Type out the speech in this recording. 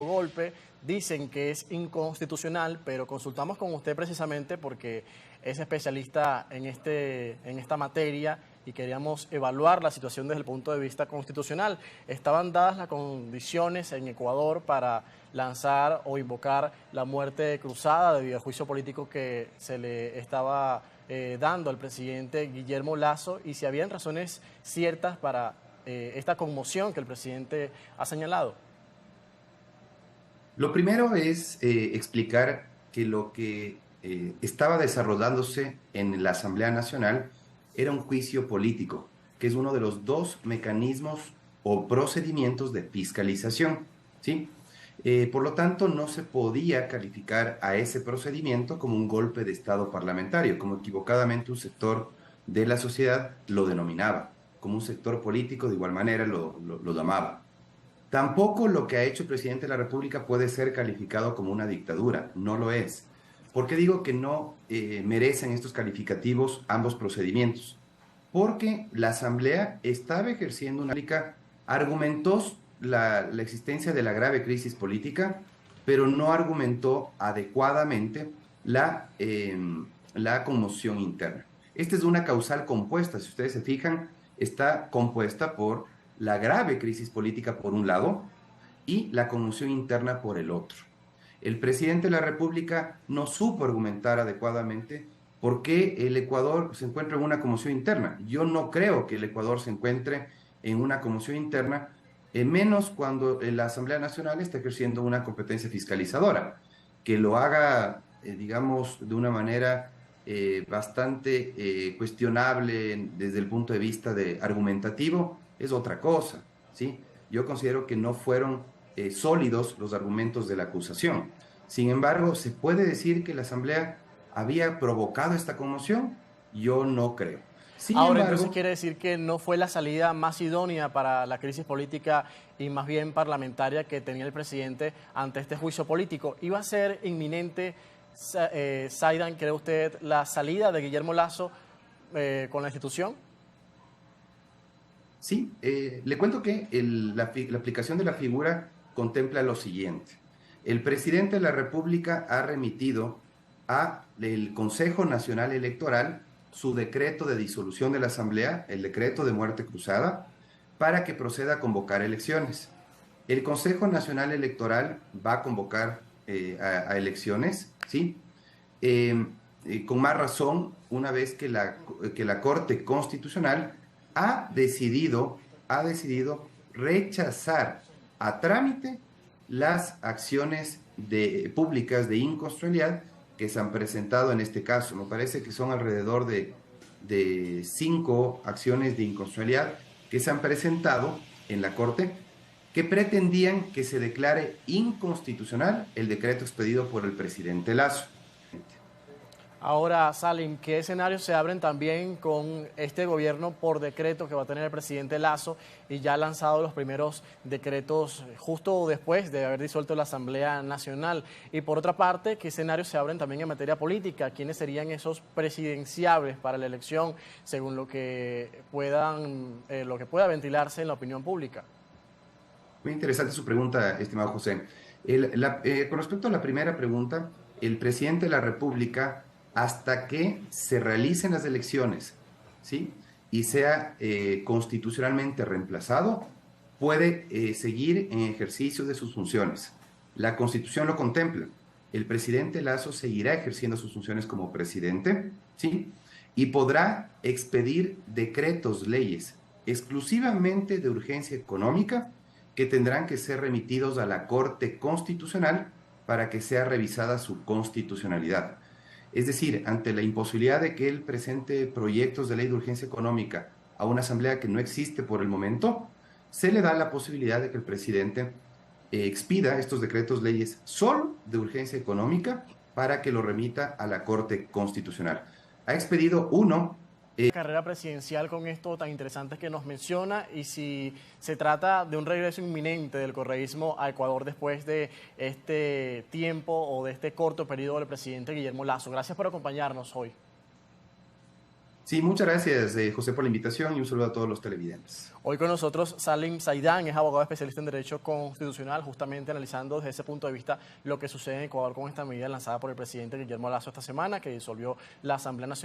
golpe, dicen que es inconstitucional, pero consultamos con usted precisamente porque es especialista en esta materia y queríamos evaluar la situación desde el punto de vista constitucional. ¿Estaban dadas las condiciones en Ecuador para lanzar o invocar la muerte cruzada debido al juicio político que se le estaba dando al presidente Guillermo Lasso, y si habían razones ciertas para esta conmoción que el presidente ha señalado? Lo primero es explicar que lo que estaba desarrollándose en la Asamblea Nacional era un juicio político, que es uno de los dos mecanismos o procedimientos de fiscalización, ¿sí? Por lo tanto, no se podía calificar a ese procedimiento como un golpe de Estado parlamentario, como equivocadamente un sector de la sociedad lo denominaba, como un sector político de igual manera lo llamaba. Tampoco lo que ha hecho el presidente de la República puede ser calificado como una dictadura, no lo es. ¿Por qué digo que no merecen estos calificativos ambos procedimientos? Porque la Asamblea estaba ejerciendo una política, argumentó la existencia de la grave crisis política, pero no argumentó adecuadamente la conmoción interna. Esta es una causal compuesta, si ustedes se fijan, está compuesta por la grave crisis política por un lado y la conmoción interna por el otro. El presidente de la República no supo argumentar adecuadamente por qué el Ecuador se encuentra en una conmoción interna. Yo no creo que el Ecuador se encuentre en una conmoción interna, menos cuando la Asamblea Nacional está ejerciendo una competencia fiscalizadora. Que lo haga, digamos, de una manera bastante cuestionable desde el punto de vista de argumentativo, es otra cosa, ¿sí? Yo considero que no fueron sólidos los argumentos de la acusación. Sin embargo, ¿se puede decir que la Asamblea había provocado esta conmoción? Yo no creo. Sin Ahora, entonces embargo, quiere decir que no fue la salida más idónea para la crisis política y más bien parlamentaria que tenía el presidente ante este juicio político. ¿Iba a ser inminente, Zaidan, cree usted, la salida de Guillermo Lasso con la institución? sí, le cuento que la aplicación de la figura contempla lo siguiente. El presidente de la República ha remitido al Consejo Nacional Electoral su decreto de disolución de la Asamblea, el decreto de muerte cruzada, para que proceda a convocar elecciones. El Consejo Nacional Electoral va a convocar a elecciones, ¿sí? Eh, con más razón, una vez que la Corte Constitucional ha decidido rechazar a trámite las acciones públicas de inconstitucionalidad que se han presentado en este caso. Me parece que son alrededor de 5 acciones de inconstitucionalidad que se han presentado en la Corte, que pretendían que se declare inconstitucional el decreto expedido por el presidente Lasso. Ahora, Salim, ¿qué escenarios se abren también con este gobierno por decreto que va a tener el presidente Lasso y ya ha lanzado los primeros decretos justo después de haber disuelto la Asamblea Nacional? Y por otra parte, ¿qué escenarios se abren también en materia política? ¿Quiénes serían esos presidenciables para la elección según lo que pueda ventilarse en la opinión pública? Muy interesante su pregunta, estimado José. Con respecto a la primera pregunta, el presidente de la República, hasta que se realicen las elecciones, ¿sí? Y sea constitucionalmente reemplazado, puede seguir en ejercicio de sus funciones. La Constitución lo contempla. El presidente Lasso seguirá ejerciendo sus funciones como presidente, ¿sí? Y podrá expedir decretos, leyes, exclusivamente de urgencia económica, que tendrán que ser remitidos a la Corte Constitucional para que sea revisada su constitucionalidad. Es decir, ante la imposibilidad de que él presente proyectos de ley de urgencia económica a una asamblea que no existe por el momento, se le da la posibilidad de que el presidente expida estos decretos leyes solo de urgencia económica para que lo remita a la Corte Constitucional. Ha expedido uno. Carrera presidencial con esto tan interesante que nos menciona, y si se trata de un regreso inminente del correísmo a Ecuador después de este tiempo o de este corto periodo del presidente Guillermo Lasso. Gracias por acompañarnos hoy. Sí, muchas gracias, José, por la invitación y un saludo a todos los televidentes. Hoy con nosotros Salim Saidán, es abogado especialista en Derecho Constitucional, justamente analizando desde ese punto de vista lo que sucede en Ecuador con esta medida lanzada por el presidente Guillermo Lasso esta semana, que disolvió la Asamblea Nacional.